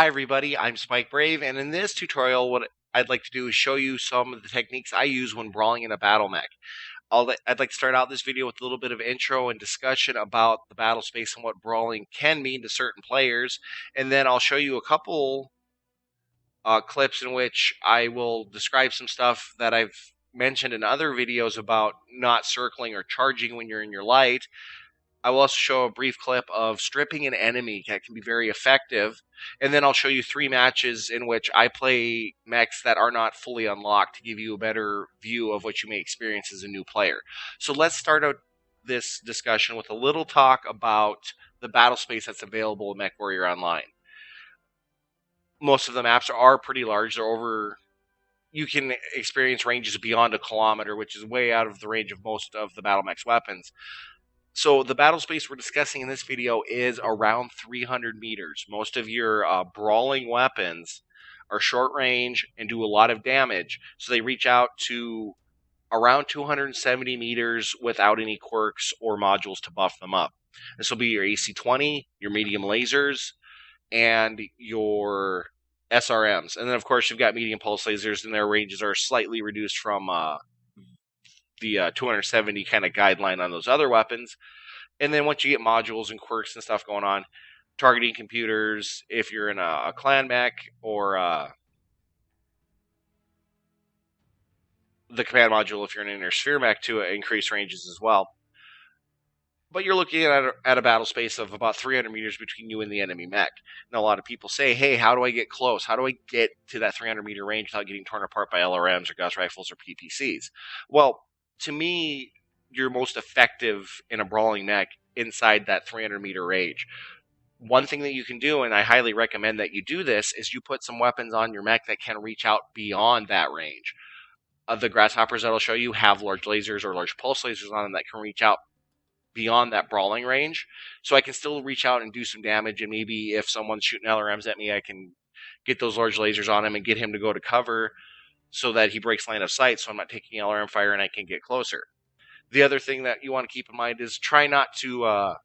Hi everybody, I'm Spike Brave, and in this tutorial what I'd like to do is show you some of the techniques I use when brawling in a battle mech. I'd like to start out this video with a little bit of intro and discussion about the battle space and what brawling can mean to certain players, and then I'll show you a couple clips in which I will describe some stuff that I've mentioned in other videos about not circling or charging when you're in your light. I will also show a brief clip of stripping an enemy that can be very effective. And then I'll show you 3 matches in which I play mechs that are not fully unlocked to give you a better view of what you may experience as a new player. So let's start out this discussion with a little talk about the battle space that's available in Mechwarrior Online. Most of the maps are pretty large. They're over. You can experience ranges beyond a kilometer, which is way out of the range of most of the battle mech's weapons. So the battle space we're discussing in this video is around 300 meters. Most of your brawling weapons are short range and do a lot of damage. So they reach out to around 270 meters without any quirks or modules to buff them up. This will be your AC-20, your medium lasers, and your SRMs. And then, of course, you've got medium pulse lasers, and their ranges are slightly reduced from the 270 kind of guideline on those other weapons. And then once you get modules and quirks and stuff going on, targeting computers, if you're in a clan mech, or the command module if you're in an inner sphere mech, to increase ranges as well. But you're looking at a battle space of about 300 meters between you and the enemy mech. Now, a lot of people say, hey, how do I get close? How do I get to that 300 meter range without getting torn apart by LRMs or Gauss rifles or PPCs? Well, to me, you're most effective in a brawling mech inside that 300 meter range. One thing that you can do, and I highly recommend that you do this, is you put some weapons on your mech that can reach out beyond that range. The grasshoppers that I'll show you have large lasers or large pulse lasers on them that can reach out beyond that brawling range. So I can still reach out and do some damage, and maybe if someone's shooting LRMs at me, I can get those large lasers on him and get him to go to cover so that he breaks line of sight, so I'm not taking LRM fire and I can get closer. The other thing that you want to keep in mind is try not to, I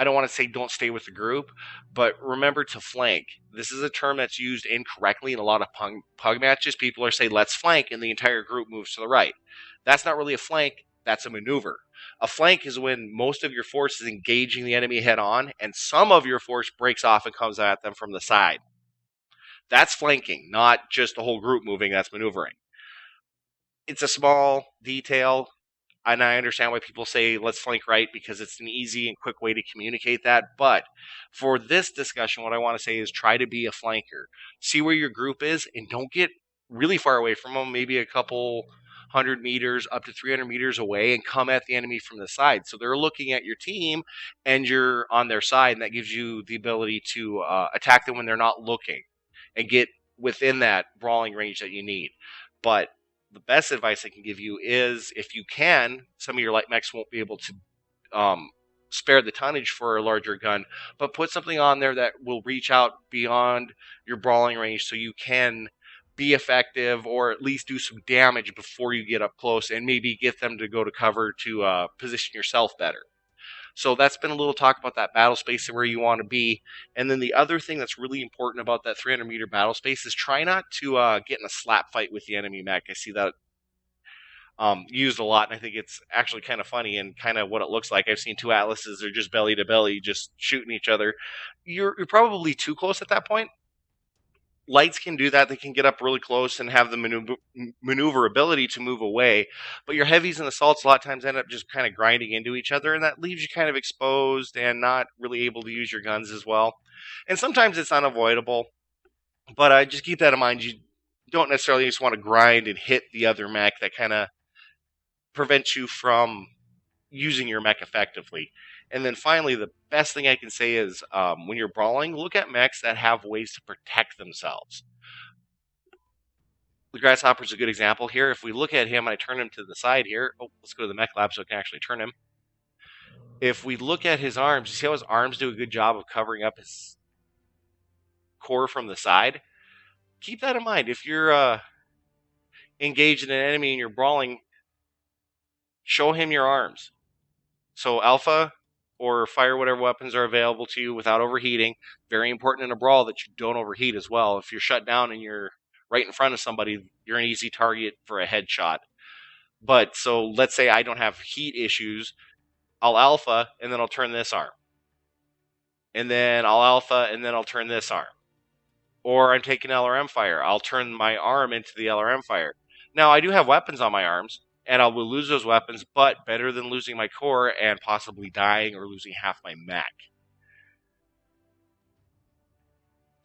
don't want to say don't stay with the group, but remember to flank. This is a term that's used incorrectly in a lot of pug matches. People are saying, let's flank, and the entire group moves to the right. That's not really a flank, that's a maneuver. A flank is when most of your force is engaging the enemy head on, and some of your force breaks off and comes at them from the side. That's flanking, not just the whole group moving, that's maneuvering. It's a small detail, and I understand why people say let's flank right, because it's an easy and quick way to communicate that. But for this discussion, what I want to say is try to be a flanker. See where your group is and don't get really far away from them, maybe a couple 100 meters up to 300 meters away, and come at the enemy from the side. So they're looking at your team and you're on their side, and that gives you the ability to attack them when they're not looking and get within that brawling range that you need. But the best advice I can give you is, if you can, some of your light mechs won't be able to spare the tonnage for a larger gun, but put something on there that will reach out beyond your brawling range so you can be effective, or at least do some damage before you get up close, and maybe get them to go to cover to position yourself better. So that's been a little talk about that battle space and where you want to be. And then the other thing that's really important about that 300 meter battle space is try not to get in a slap fight with the enemy mech. I see that used a lot, and I think it's actually kind of funny and kind of what it looks like. I've seen 2 Atlases, they're just belly to belly, just shooting each other. You're probably too close at that point. Lights can do that. They can get up really close and have the maneuverability to move away. But your heavies and assaults a lot of times end up just kind of grinding into each other, and that leaves you kind of exposed and not really able to use your guns as well. And sometimes it's unavoidable, but just keep that in mind. You don't necessarily just want to grind and hit the other mech. That kind of prevents you from using your mech effectively. And then finally, the best thing I can say is when you're brawling, look at mechs that have ways to protect themselves. The Grasshopper is a good example here. If we look at him, and I turn him to the side here. Oh, let's go to the mech lab so I can actually turn him. If we look at his arms, you see how his arms do a good job of covering up his core from the side? Keep that in mind. If you're engaged in an enemy and you're brawling, show him your arms. So Alpha, or fire whatever weapons are available to you without overheating. Very important in a brawl that you don't overheat as well. If you're shut down and you're right in front of somebody, you're an easy target for a headshot. But so let's say I don't have heat issues, I'll alpha and then I'll turn this arm. And then I'll alpha and then I'll turn this arm. Or I'm taking LRM fire, I'll turn my arm into the LRM fire. Now I do have weapons on my arms, and I will lose those weapons, but better than losing my core and possibly dying or losing half my mech.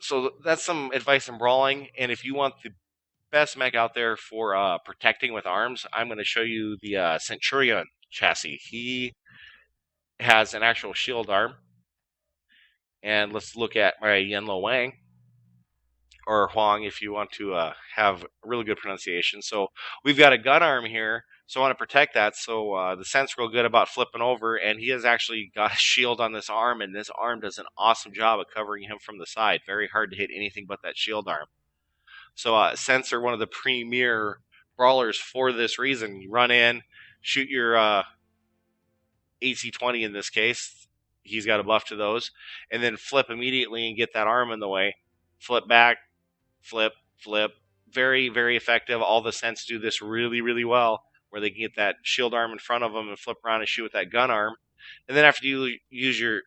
So that's some advice in brawling, and if you want the best mech out there for protecting with arms, I'm going to show you the Mechwarrior chassis. He has an actual shield arm, and let's look at my Yenlo Wang, or Huang if you want to have really good pronunciation. So we've got a gun arm here, so I want to protect that. So the scent's real good about flipping over, and he has actually got a shield on this arm, and this arm does an awesome job of covering him from the side. Very hard to hit anything but that shield arm. So scents are one of the premier brawlers for this reason. You run in, shoot your AC-20 in this case. He's got a buff to those, and then flip immediately and get that arm in the way. Flip back, flip, flip. Very, very effective. All the scents do this really, really well, where they can get that shield arm in front of them and flip around and shoot with that gun arm. And then after you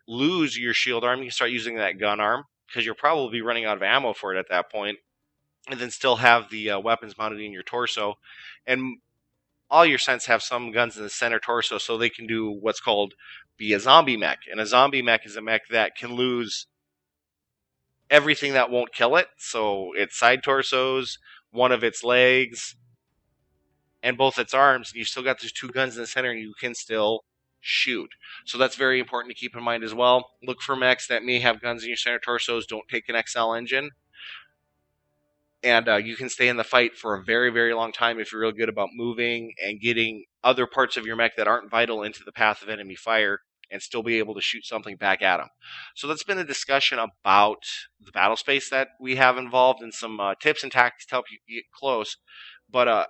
lose your shield arm, you can start using that gun arm, because you'll probably be running out of ammo for it at that point, and then still have the weapons mounted in your torso. And all your scents have some guns in the center torso, so they can do what's called be a zombie mech. And a zombie mech is a mech that can lose everything that won't kill it. So its side torsos, one of its legs, and both its arms. You still got those two guns in the center, and you can still shoot. So that's very important to keep in mind as well. Look for mechs that may have guns in your center torsos. Don't take an XL engine. And you can stay in the fight for a very, very long time if you're real good about moving and getting other parts of your mech that aren't vital into the path of enemy fire, and still be able to shoot something back at them. So that's been a discussion about the battle space that we have involved, and some tips and tactics to help you get close. But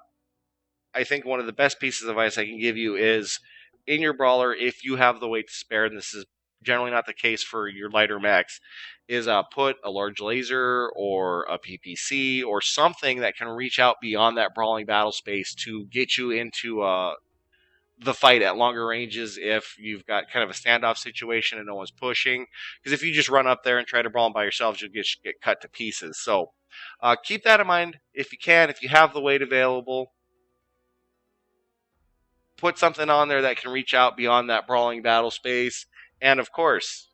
I think one of the best pieces of advice I can give you is, in your brawler, if you have the weight to spare, and this is generally not the case for your lighter mechs, is put a large laser or a PPC or something that can reach out beyond that brawling battle space to get you into the fight at longer ranges if you've got kind of a standoff situation and no one's pushing. Because if you just run up there and try to brawl them by yourselves, you'll get cut to pieces. So keep that in mind if you can. If you have the weight available, put something on there that can reach out beyond that brawling battle space. And of course,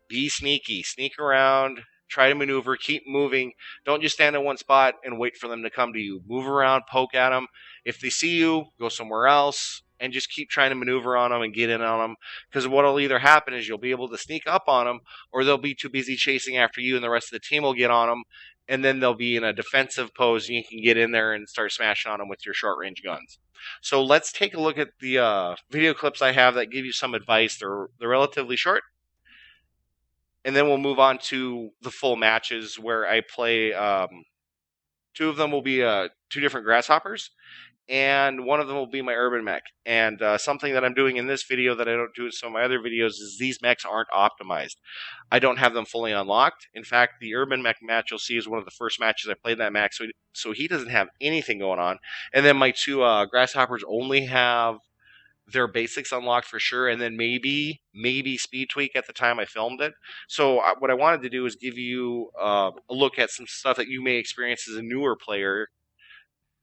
be sneaky. Sneak around. Try to maneuver. Keep moving. Don't just stand in one spot and wait for them to come to you. Move around. Poke at them. If they see you, go somewhere else. And just keep trying to maneuver on them and get in on them. Because what will either happen is you'll be able to sneak up on them, or they'll be too busy chasing after you, and the rest of the team will get on them. And then they'll be in a defensive pose, and you can get in there and start smashing on them with your short-range guns. So let's take a look at the video clips I have that give you some advice. They're relatively short. And then we'll move on to the full matches where I play. Two of them will be two different grasshoppers, and one of them will be my urban mech. And something that I'm doing in this video that I don't do in some of my other videos is these mechs aren't optimized. I don't have them fully unlocked. In fact, the urban mech match you'll see is one of the first matches I played that mech, so he doesn't have anything going on. And then my two grasshoppers only have their basics unlocked for sure, and then maybe speed tweak at the time I filmed it. So what I wanted to do is give you a look at some stuff that you may experience as a newer player,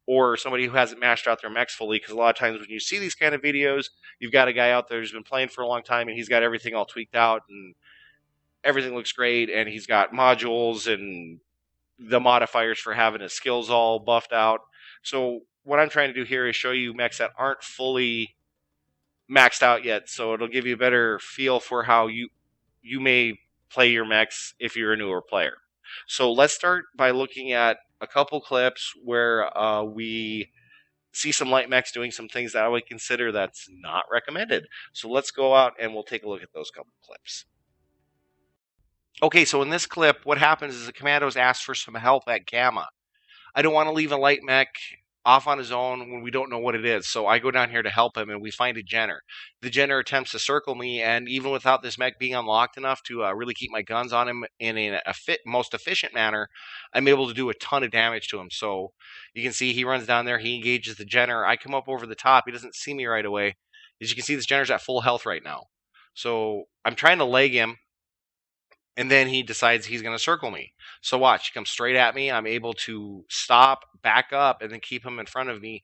or somebody who hasn't mashed out their mechs fully, because a lot of times when you see these kind of videos, you've got a guy out there who's been playing for a long time, and he's got everything all tweaked out, and everything looks great, and he's got modules and the modifiers for having his skills all buffed out. So what I'm trying to do here is show you mechs that aren't fully maxed out yet, so it'll give you a better feel for how you may play your mechs if you're a newer player. So let's start by looking at a couple clips where we see some light mechs doing some things that I would consider that's not recommended. So let's go out and we'll take a look at those couple clips. Okay, so in this clip, what happens is the commandos ask for some help at Gamma. I don't want to leave a light mech off on his own when we don't know what it is. So I go down here to help him, and we find a Jenner. The Jenner attempts to circle me, and even without this mech being unlocked enough to really keep my guns on him in a most efficient manner, I'm able to do a ton of damage to him. So you can see he runs down there, he engages the Jenner. I come up over the top. He doesn't see me right away. As you can see, this Jenner's at full health right now. So I'm trying to leg him, and then he decides he's going to circle me. So watch, he comes straight at me. I'm able to stop, back up, and then keep him in front of me.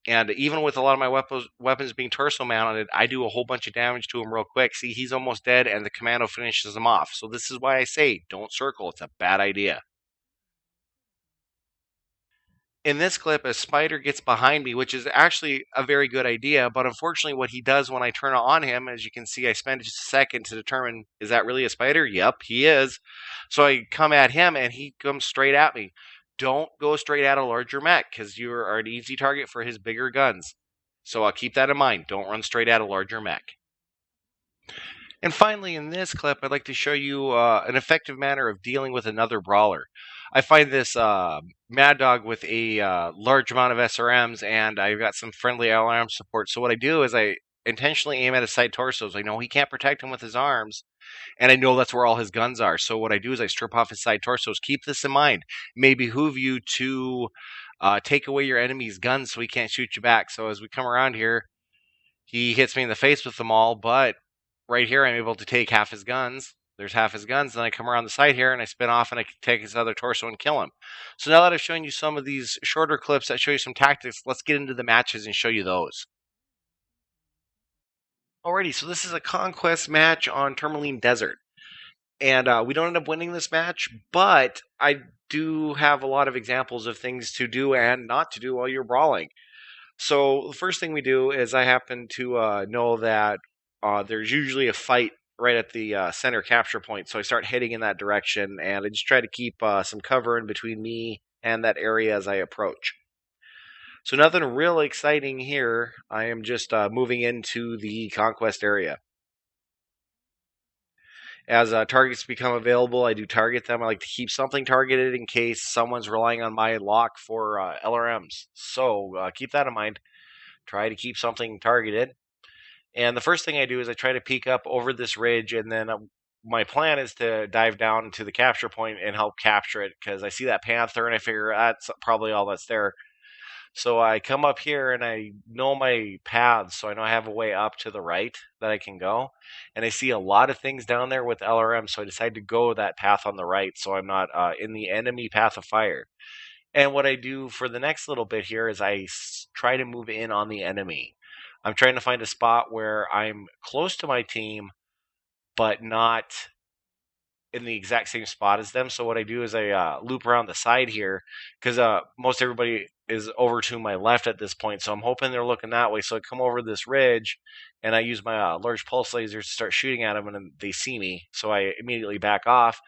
And even with a lot of my weapons being torso mounted, I do a whole bunch of damage to him real quick. See, he's almost dead, and the commando finishes him off. So this is why I say don't circle. It's a bad idea. In this clip, a spider gets behind me, which is actually a very good idea. But unfortunately, what he does when I turn on him, as you can see, I spend just a second to determine, is that really a spider? Yep, he is. So I come at him, and he comes straight at me. Don't go straight at a larger mech, because you are an easy target for his bigger guns. So I'll keep that in mind. Don't run straight at a larger mech. And finally, in this clip, I'd like to show you an effective manner of dealing with another brawler. I find this Mad Dog with a large amount of SRMs, and I've got some friendly LRM support. So what I do is I intentionally aim at his side torsos. I know he can't protect him with his arms, and I know that's where all his guns are. So what I do is I strip off his side torsos. Keep this in mind. It may behoove you to take away your enemy's guns so he can't shoot you back. So as we come around here, he hits me in the face with them all, but right here I'm able to take half his guns. There's half his guns, then I come around the side here and I spin off and I take his other torso and kill him. So now that I've shown you some of these shorter clips that show you some tactics, let's get into the matches and show you those. Alrighty, so this is a conquest match on Tourmaline Desert. And we don't end up winning this match, but I do have a lot of examples of things to do and not to do while you're brawling. So the first thing we do is I happen to know that there's usually a fight right at the center capture point, so I start heading in that direction, and I just try to keep some cover in between me and that area as I approach. So nothing real exciting here. I am just moving into the conquest area. As targets become available, I do target them. I like to keep something targeted in case someone's relying on my lock for LRMs. So keep that in mind. Try to keep something targeted. And the first thing I do is I try to peek up over this ridge, and then my plan is to dive down to the capture point and help capture it, because I see that panther and I figure that's probably all that's there. So I come up here and I know my paths, so I know I have a way up to the right that I can go. And I see a lot of things down there with LRM, so I decide to go that path on the right so I'm not in the enemy path of fire. And what I do for the next little bit here is I try to move in on the enemy. I'm trying to find a spot where I'm close to my team, but not in the exact same spot as them. So what I do is I loop around the side here, because most everybody is over to my left at this point. So I'm hoping they're looking that way. So I come over this ridge, and I use my large pulse lasers to start shooting at them, and then they see me. So I immediately back off.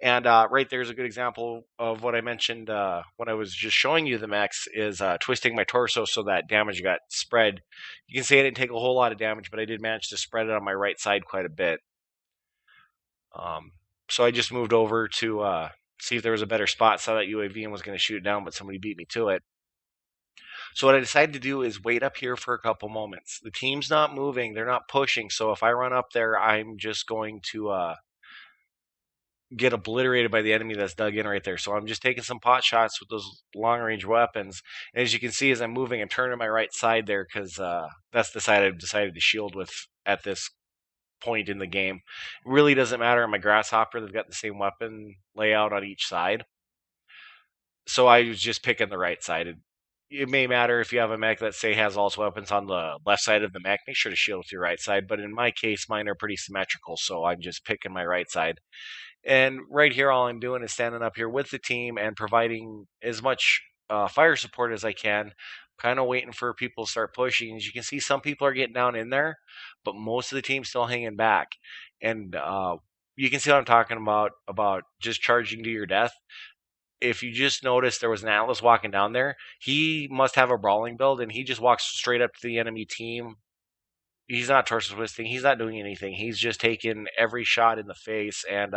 And right there's a good example of what I mentioned when I was just showing you the mechs, is twisting my torso so that damage got spread. You can see I didn't take a whole lot of damage, but I did manage to spread it on my right side quite a bit. So I just moved over to see if there was a better spot. Saw that UAV and was going to shoot it down, but somebody beat me to it. So what I decided to do is wait up here for a couple moments. The team's not moving. They're not pushing. So if I run up there, I'm just going to get obliterated by the enemy that's dug in right there. So I'm just taking some pot shots with those long-range weapons. And as you can see, as I'm moving, I'm turning my right side there, because that's the side I've decided to shield with at this point in the game. It really doesn't matter on my grasshopper. They've got the same weapon layout on each side. So I was just picking the right side. It may matter if you have a mech that, say, has all its weapons on the left side of the mech. Make sure to shield with your right side. But in my case, mine are pretty symmetrical, so I'm just picking my right side. And right here, all I'm doing is standing up here with the team and providing as much fire support as I can, kind of waiting for people to start pushing. As you can see, some people are getting down in there, but most of the team's still hanging back. And you can see what I'm talking about just charging to your death. If you just notice, there was an Atlas walking down there. He must have a brawling build, and he just walks straight up to the enemy team. He's not torso twisting. He's not doing anything. He's just taking every shot in the face, and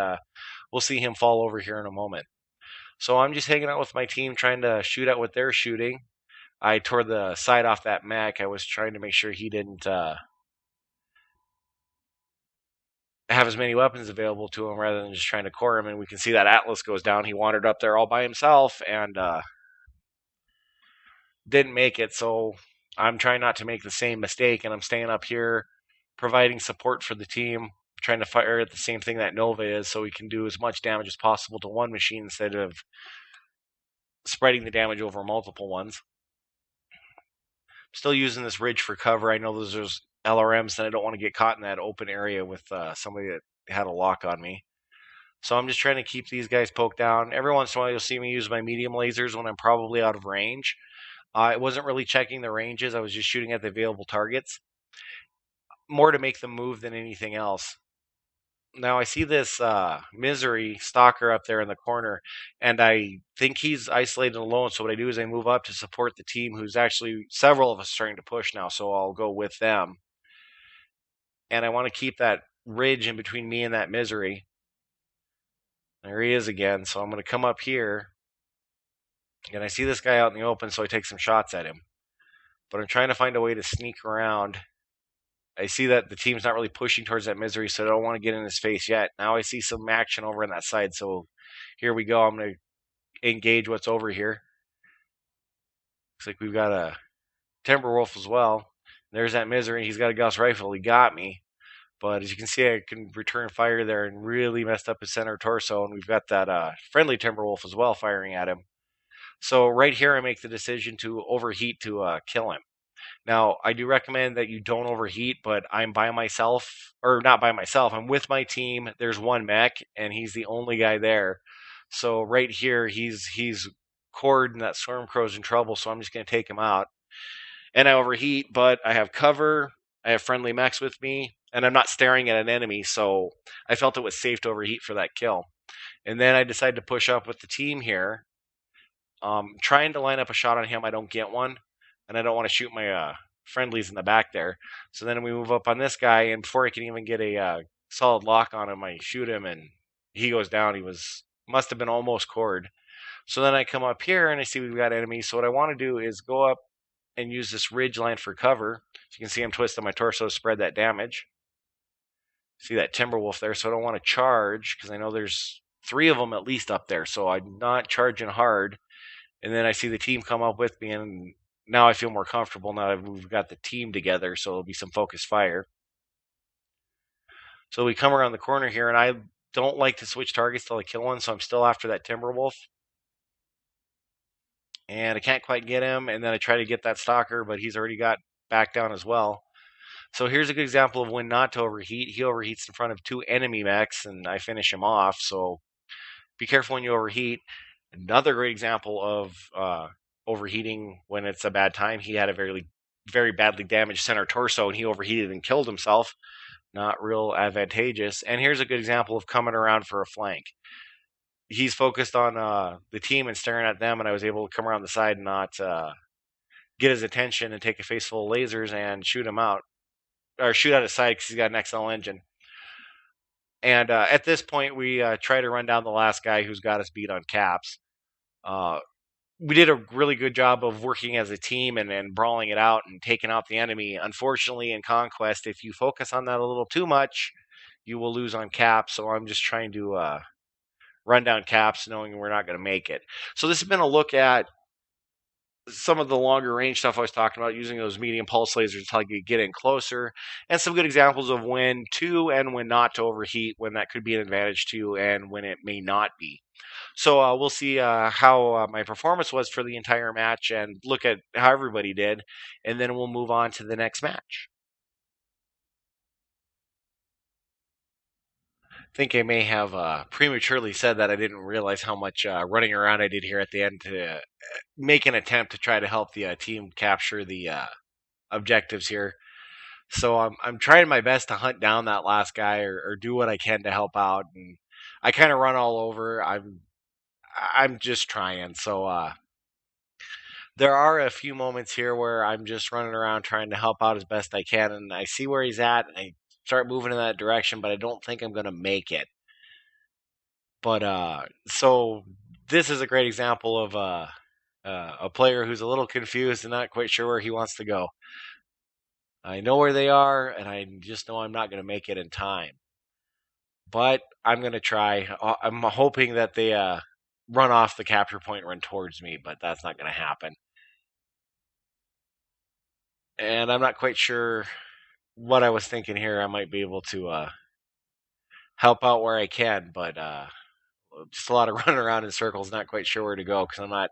we'll see him fall over here in a moment. So I'm just hanging out with my team, trying to shoot at what they're shooting. I tore the side off that mech. I was trying to make sure he didn't have as many weapons available to him rather than just trying to core him. And we can see that Atlas goes down. He wandered up there all by himself and didn't make it. So I'm trying not to make the same mistake, and I'm staying up here providing support for the team, trying to fire at the same thing that Nova is so we can do as much damage as possible to one machine instead of spreading the damage over multiple ones. Still using this ridge for cover. I know there's LRMs, and I don't want to get caught in that open area with somebody that had a lock on me. So I'm just trying to keep these guys poked down. Every once in a while, you'll see me use my medium lasers when I'm probably out of range. I wasn't really checking the ranges. I was just shooting at the available targets, more to make them move than anything else. Now I see this Misery Stalker up there in the corner, and I think he's isolated alone. So what I do is I move up to support the team, who's actually several of us starting to push now. So I'll go with them, and I want to keep that ridge in between me and that Misery. There he is again. So I'm going to come up here, and I see this guy out in the open, so I take some shots at him. But I'm trying to find a way to sneak around. I see that the team's not really pushing towards that Misery, so I don't want to get in his face yet. Now I see some action over on that side, so here we go. I'm going to engage what's over here. Looks like we've got a Timberwolf as well. There's that Misery. He's got a Gauss rifle. He got me. But as you can see, I can return fire there and really messed up his center torso. And we've got that friendly Timberwolf as well firing at him. So right here, I make the decision to overheat to kill him. Now, I do recommend that you don't overheat, but I'm by myself, or not by myself. I'm with my team. There's one mech, and he's the only guy there. So right here, he's cored, and that Stormcrow's in trouble. So I'm just going to take him out. And I overheat, but I have cover. I have friendly mechs with me, and I'm not staring at an enemy. So I felt it was safe to overheat for that kill. And then I decided to push up with the team here. Trying to line up a shot on him, I don't get one, and I don't want to shoot my friendlies in the back there. So then we move up on this guy, and before I can even get a solid lock on him, I shoot him, and he goes down. He must have been almost cored. So then I come up here, and I see we've got enemies. So what I want to do is go up and use this ridge line for cover. So you can see I'm twisting my torso to spread that damage. See that Timberwolf there, so I don't want to charge because I know there's 3 of them at least up there. So I'm not charging hard. And then I see the team come up with me, and now I feel more comfortable now that we've got the team together, so it'll be some focused fire. So we come around the corner here, and I don't like to switch targets till I kill one, so I'm still after that Timberwolf. And I can't quite get him, and then I try to get that Stalker, but he's already got back down as well. So here's a good example of when not to overheat. He overheats in front of 2 enemy mechs, and I finish him off, so be careful when you overheat. Another great example of overheating when it's a bad time. He had a very badly damaged center torso, and he overheated and killed himself. Not real advantageous. And here's a good example of coming around for a flank. He's focused on the team and staring at them, and I was able to come around the side and not get his attention and take a face full of lasers and shoot him out. Or shoot out his side because he's got an XL engine. And at this point, we try to run down the last guy who's got us beat on caps. We did a really good job of working as a team and brawling it out and taking out the enemy. Unfortunately, in Conquest, if you focus on that a little too much, you will lose on caps. So I'm just trying to run down caps, knowing we're not going to make it. So this has been a look at some of the longer range stuff I was talking about, using those medium pulse lasers to help you get in closer, and some good examples of when to and when not to overheat, when that could be an advantage to you and when it may not be. So we'll see how my performance was for the entire match and look at how everybody did, and then we'll move on to the next match. I think I may have prematurely said that I didn't realize how much running around I did here at the end to make an attempt to try to help the team capture the objectives here. So I'm trying my best to hunt down that last guy or do what I can to help out, and I kind of run all over. I'm just trying. So there are a few moments here where I'm just running around trying to help out as best I can, and I see where he's at, and I start moving in that direction, but I don't think I'm going to make it. But so this is a great example of A player who's a little confused and not quite sure where he wants to go. I know where they are, and I just know I'm not going to make it in time. But I'm going to try. I'm hoping that they run off the capture point and run towards me, but that's not going to happen. And I'm not quite sure what I was thinking here. I might be able to help out where I can, but just a lot of running around in circles, not quite sure where to go because I'm not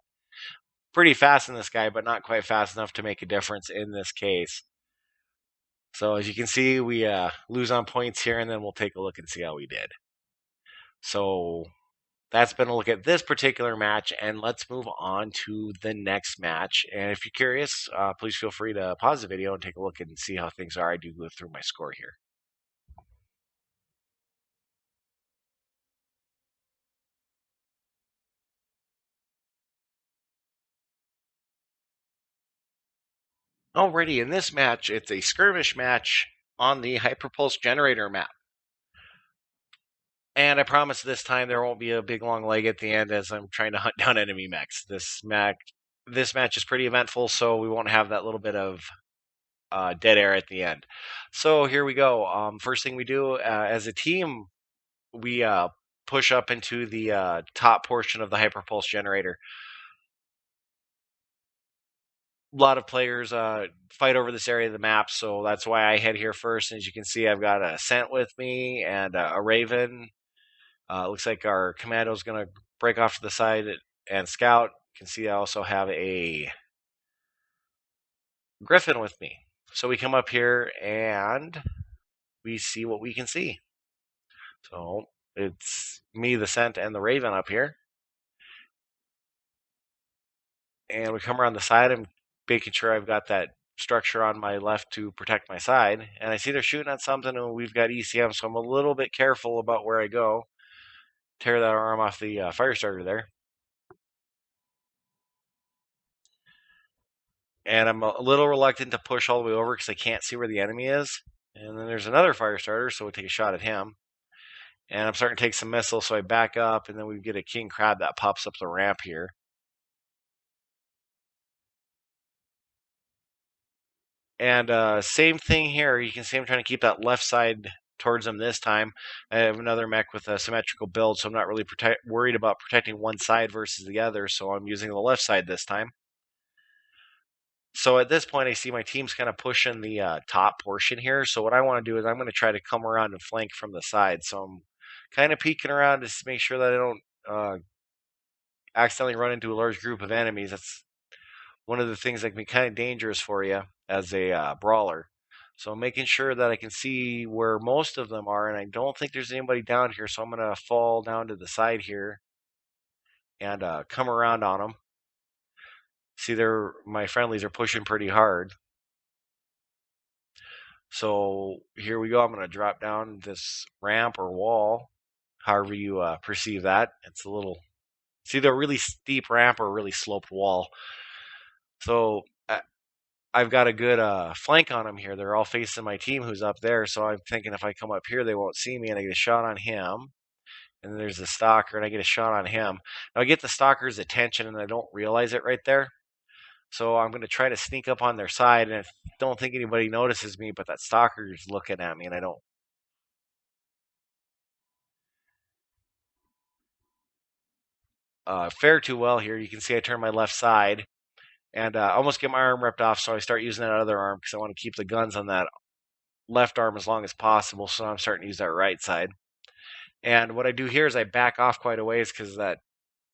pretty fast in this guy, but not quite fast enough to make a difference in this case. So as you can see, we lose on points here, and then we'll take a look and see how we did. So that's been a look at this particular match, and let's move on to the next match. And if you're curious, please feel free to pause the video and take a look and see how things are. I do go through my score here. Alrighty, in this match, it's a skirmish match on the Hyperpulse Generator map. And I promise this time there won't be a big long leg at the end as I'm trying to hunt down enemy mechs. This match is pretty eventful, so we won't have that little bit of dead air at the end. So here we go. First thing we do as a team, we push up into the top portion of the Hyperpulse Generator. A lot of players fight over this area of the map, so that's why I head here first. And as you can see, I've got a Scent with me and a Raven. Looks like our commando is going to break off to the side and scout. You can see I also have a Griffin with me. So we come up here and we see what we can see. So it's me, the Scent, and the Raven up here. And we come around the side. I'm making sure I've got that structure on my left to protect my side. And I see they're shooting at something, and we've got ECM, so I'm a little bit careful about where I go. Tear that arm off the fire starter there. And I'm a little reluctant to push all the way over because I can't see where the enemy is. And then there's another fire starter, so we take a shot at him. And I'm starting to take some missiles, so I back up, and then we get a king crab that pops up the ramp here. And same thing here. You can see I'm trying to keep that left side towards him this time. I have another mech with a symmetrical build, so I'm not really worried about protecting one side versus the other, so I'm using the left side this time. So at this point, I see my team's kind of pushing the top portion here. So what I want to do is I'm going to try to come around and flank from the side. So I'm kind of peeking around to make sure that I don't accidentally run into a large group of enemies. That's one of the things that can be kind of dangerous for you as a brawler. So I'm making sure that I can see where most of them are, and I don't think there's anybody down here. So I'm going to fall down to the side here and come around on them. See, my friendlies are pushing pretty hard. So here we go. I'm going to drop down this ramp or wall, however you perceive that. It's either a really steep ramp or a really sloped wall. So I've got a good flank on them here. They're all facing my team who's up there. So I'm thinking if I come up here, they won't see me, and I get a shot on him. And then there's the stalker, and I get a shot on him. Now I get the stalker's attention, and I don't realize it right there. So I'm going to try to sneak up on their side, and I don't think anybody notices me, but that stalker is looking at me, and I don't. Fare too well here. You can see I turn my left side and almost get my arm ripped off, so I start using that other arm because I want to keep the guns on that left arm as long as possible, so I'm starting to use that right side. And what I do here is I back off quite a ways because that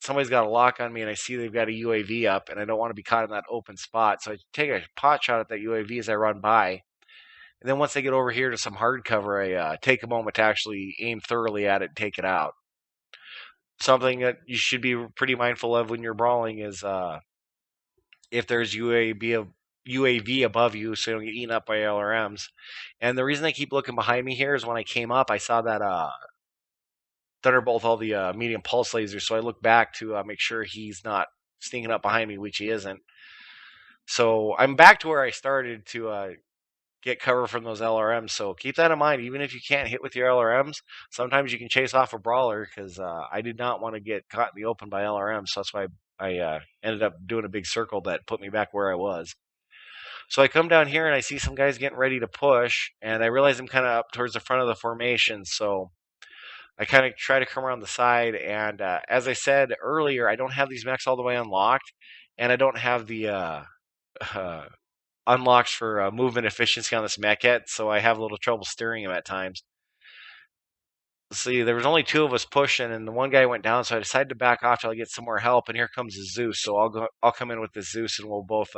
somebody's got a lock on me, and I see they've got a UAV up, and I don't want to be caught in that open spot. So I take a pot shot at that UAV as I run by. And then once I get over here to some hard cover, I take a moment to actually aim thoroughly at it and take it out. Something that you should be pretty mindful of when you're brawling is if there's UAV above you, so you don't get eaten up by LRMs. And the reason I keep looking behind me here is when I came up, I saw that Thunderbolt all the medium pulse lasers, so I look back to make sure he's not sneaking up behind me, which he isn't. So I'm back to where I started to get cover from those LRMs. So keep that in mind. Even if you can't hit with your LRMs, sometimes you can chase off a brawler because I did not want to get caught in the open by LRMs. So that's why I I ended up doing a big circle that put me back where I was. So I come down here and I see some guys getting ready to push, and I realize I'm kind of up towards the front of the formation. So I kind of try to come around the side, and as I said earlier, I don't have these mechs all the way unlocked, and I don't have the uh, unlocks for movement efficiency on this mech yet, so I have a little trouble steering him at times. See, there was only two of us pushing, and the one guy went down, so I decided to back off till I get some more help. And here comes the Zeus, so I'll come in with the Zeus, and we'll both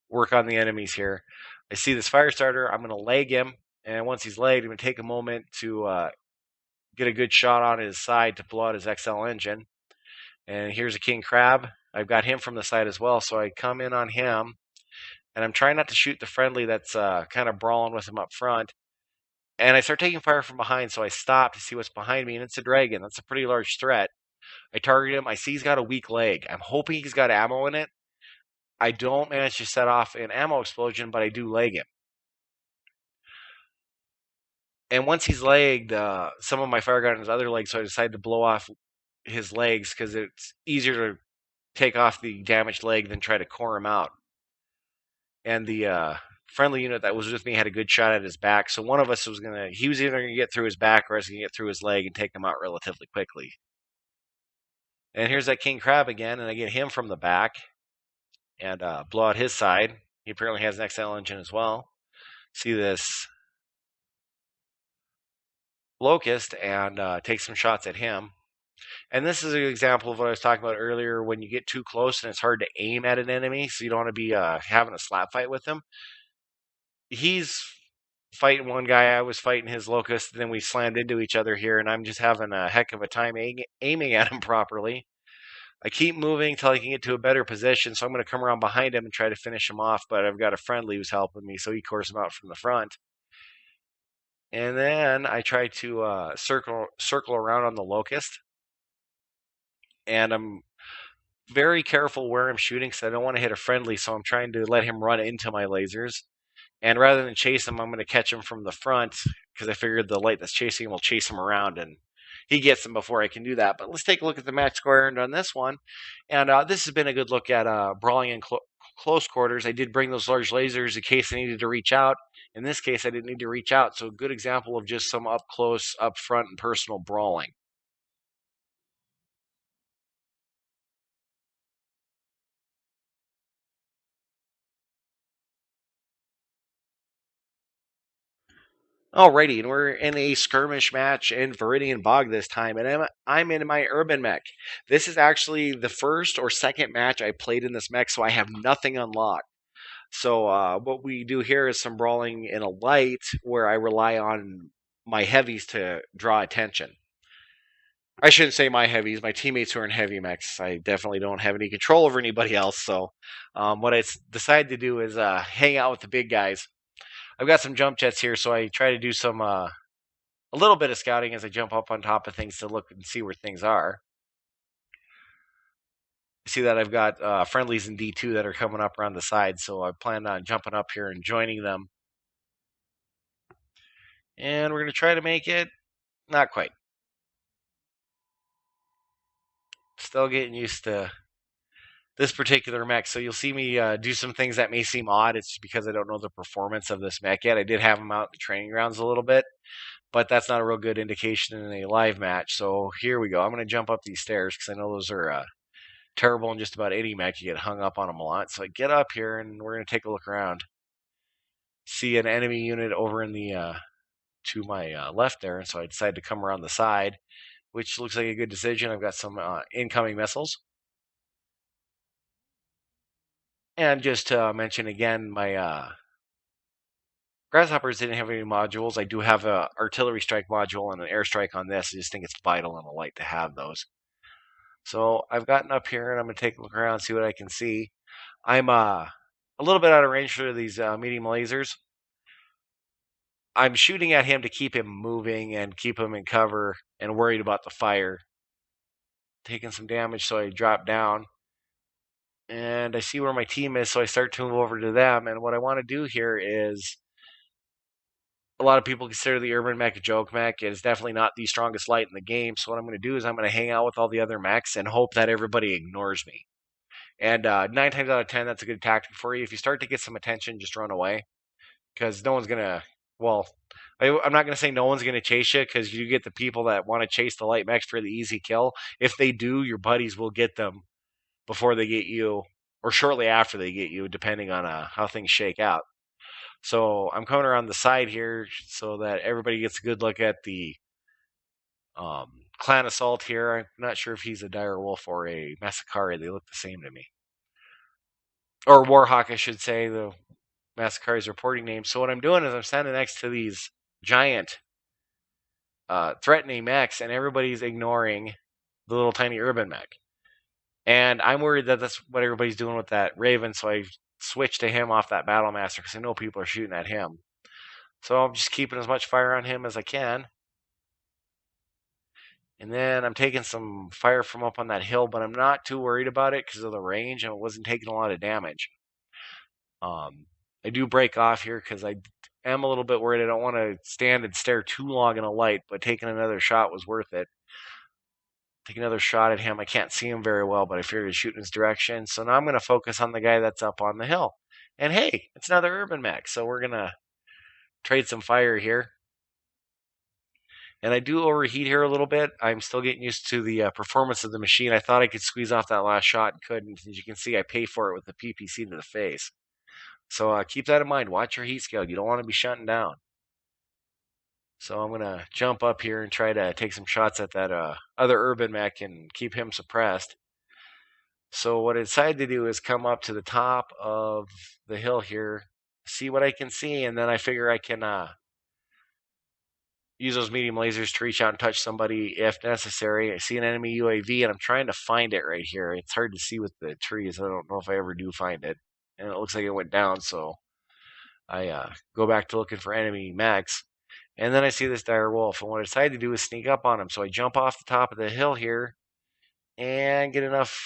work on the enemies here. I see this fire starter. I'm gonna leg him, and once he's legged, I'm gonna take a moment to get a good shot on his side to blow out his XL engine. And here's a king crab. I've got him from the side as well, so I come in on him, and I'm trying not to shoot the friendly that's kind of brawling with him up front. And I start taking fire from behind, so I stop to see what's behind me, and it's a dragon. That's a pretty large threat. I target him. I see he's got a weak leg. I'm hoping he's got ammo in it. I don't manage to set off an ammo explosion, but I do leg him. And once he's legged, some of my fire got on his other leg, so I decided to blow off his legs because it's easier to take off the damaged leg than try to core him out. And the friendly unit that was with me had a good shot at his back, so one of us was he was either gonna get through his back or I was gonna get through his leg and take him out relatively quickly. And here's that king crab again, and I get him from the back and blow out his side. He apparently has an XL engine as well. See this locust and take some shots at him. And this is an example of what I was talking about earlier when you get too close and it's hard to aim at an enemy, so you don't want to be having a slap fight with him. He's fighting one guy, I was fighting his locust, and then we slammed into each other here, and I'm just having a heck of a time aiming at him properly. I keep moving until I can get to a better position, so I'm going to come around behind him and try to finish him off, but I've got a friendly who's helping me, so he cores him out from the front. And then I try to circle around on the locust, and I'm very careful where I'm shooting because I don't want to hit a friendly, so I'm trying to let him run into my lasers. And rather than chase him, I'm going to catch him from the front because I figured the light that's chasing him will chase him around and he gets him before I can do that. But let's take a look at the match score earned on this one. And this has been a good look at brawling in close quarters. I did bring those large lasers in case I needed to reach out. In this case, I didn't need to reach out. So a good example of just some up close, up front, and personal brawling. Alrighty, and we're in a skirmish match in Viridian Bog this time, and I'm in my urban mech. This is actually the first or second match I played in this mech, so I have nothing unlocked. So what we do here is some brawling in a light, where I rely on my heavies to draw attention. I shouldn't say my heavies, my teammates who are in heavy mechs. I definitely don't have any control over anybody else, so what I decided to do is hang out with the big guys. I've got some jump jets here, so I try to do some a little bit of scouting as I jump up on top of things to look and see where things are. I see that I've got friendlies in D2 that are coming up around the side, so I plan on jumping up here and joining them. And we're going to try to make it. Not quite. Still getting used to this particular mech, so you'll see me do some things that may seem odd. It's because I don't know the performance of this mech yet. I did have him out in the training grounds a little bit, but that's not a real good indication in a live match. So here we go. I'm going to jump up these stairs because I know those are terrible in just about any mech. You get hung up on them a lot. So I get up here and we're going to take a look around. See an enemy unit over in the to my left there, and so I decided to come around the side, which looks like a good decision. I've got some incoming missiles. And just to mention again, my Grasshoppers didn't have any modules. I do have a artillery strike module and an airstrike on this. I just think it's vital in a light to have those. So I've gotten up here and I'm going to take a look around, see what I can see. I'm a little bit out of range for these medium lasers. I'm shooting at him to keep him moving and keep him in cover and worried about the fire. Taking some damage, so I drop down. And I see where my team is, so I start to move over to them. And what I want to do here is a lot of people consider the Urban Mech a joke mech. It is definitely not the strongest light in the game. So what I'm going to do is I'm going to hang out with all the other mechs and hope that everybody ignores me. And 9 times out of 10, that's a good tactic for you. If you start to get some attention, just run away, because no one's gonna. Well, I'm not gonna say no one's gonna chase you, because you get the people that want to chase the light mechs for the easy kill. If they do, your buddies will get them before they get you, or shortly after they get you, depending on how things shake out. So I'm coming around the side here so that everybody gets a good look at the clan assault here. I'm not sure if he's a dire wolf or a Mechwarrior. They look the same to me, or Warhawk, I should say. The Massacre's reporting name. So what I'm doing is I'm standing next to these giant threatening mechs, and everybody's ignoring the little tiny urban mech. And I'm worried that that's what everybody's doing with that Raven, so I switched to him off that Battle Master because I know people are shooting at him. So I'm just keeping as much fire on him as I can. And then I'm taking some fire from up on that hill, but I'm not too worried about it because of the range, and it wasn't taking a lot of damage. I do break off here because I am a little bit worried. I don't want to stand and stare too long in a light, but taking another shot was worth it. Take another shot at him. I can't see him very well, but I figured he'd shoot in his direction. So now I'm going to focus on the guy that's up on the hill. And hey, it's another urban mech, so we're going to trade some fire here. And I do overheat here a little bit. I'm still getting used to the performance of the machine. I thought I could squeeze off that last shot and couldn't. As you can see, I pay for it with the PPC to the face. So keep that in mind. Watch your heat scale. You don't want to be shutting down. So I'm going to jump up here and try to take some shots at that other urban mech and keep him suppressed. So what I decided to do is come up to the top of the hill here, see what I can see, and then I figure I can use those medium lasers to reach out and touch somebody if necessary. I see an enemy UAV, and I'm trying to find it right here. It's hard to see with the trees. I don't know if I ever do find it. And it looks like it went down, so I go back to looking for enemy mechs. And then I see this dire wolf, and what I decided to do is sneak up on him. So I jump off the top of the hill here and get enough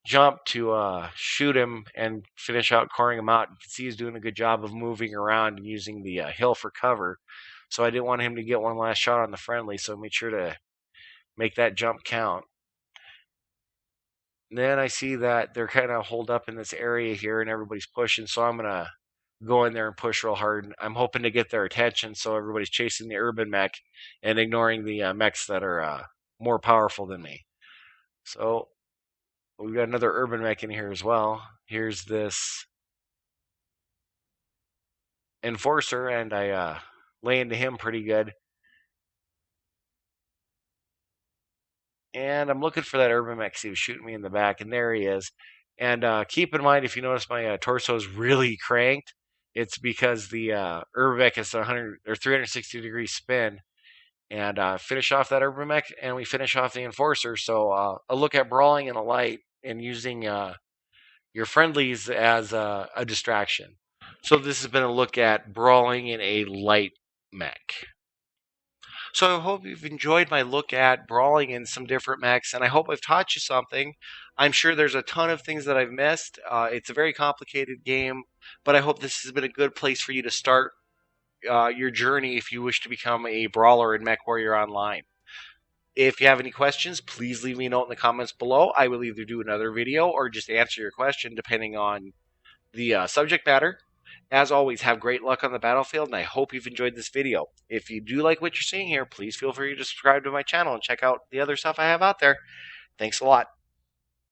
jump to shoot him and finish out coring him out. You can see he's doing a good job of moving around and using the hill for cover. So I didn't want him to get one last shot on the friendly, so I made sure to make that jump count. And then I see that they're kind of holed up in this area here and everybody's pushing, so I'm going to go in there and push real hard. I'm hoping to get their attention so everybody's chasing the urban mech and ignoring the mechs that are more powerful than me. So we've got another urban mech in here as well. Here's this enforcer, and I lay into him pretty good. And I'm looking for that urban mech. He was shooting me in the back, and there he is. And keep in mind, if you notice my torso is really cranked, it's because the urban mech is 100 or 360-degree spin. And finish off that urban mech, and we finish off the enforcer. So a look at brawling in a light and using your friendlies as a distraction. So this has been a look at brawling in a light mech. So I hope you've enjoyed my look at brawling in some different mechs, and I hope I've taught you something. I'm sure there's a ton of things that I've missed. It's a very complicated game, but I hope this has been a good place for you to start your journey if you wish to become a brawler in Mechwarrior Online. If you have any questions, please leave me a note in the comments below. I will either do another video or just answer your question depending on the subject matter. As always, have great luck on the battlefield, and I hope you've enjoyed this video. If you do like what you're seeing here, please feel free to subscribe to my channel and check out the other stuff I have out there. Thanks a lot.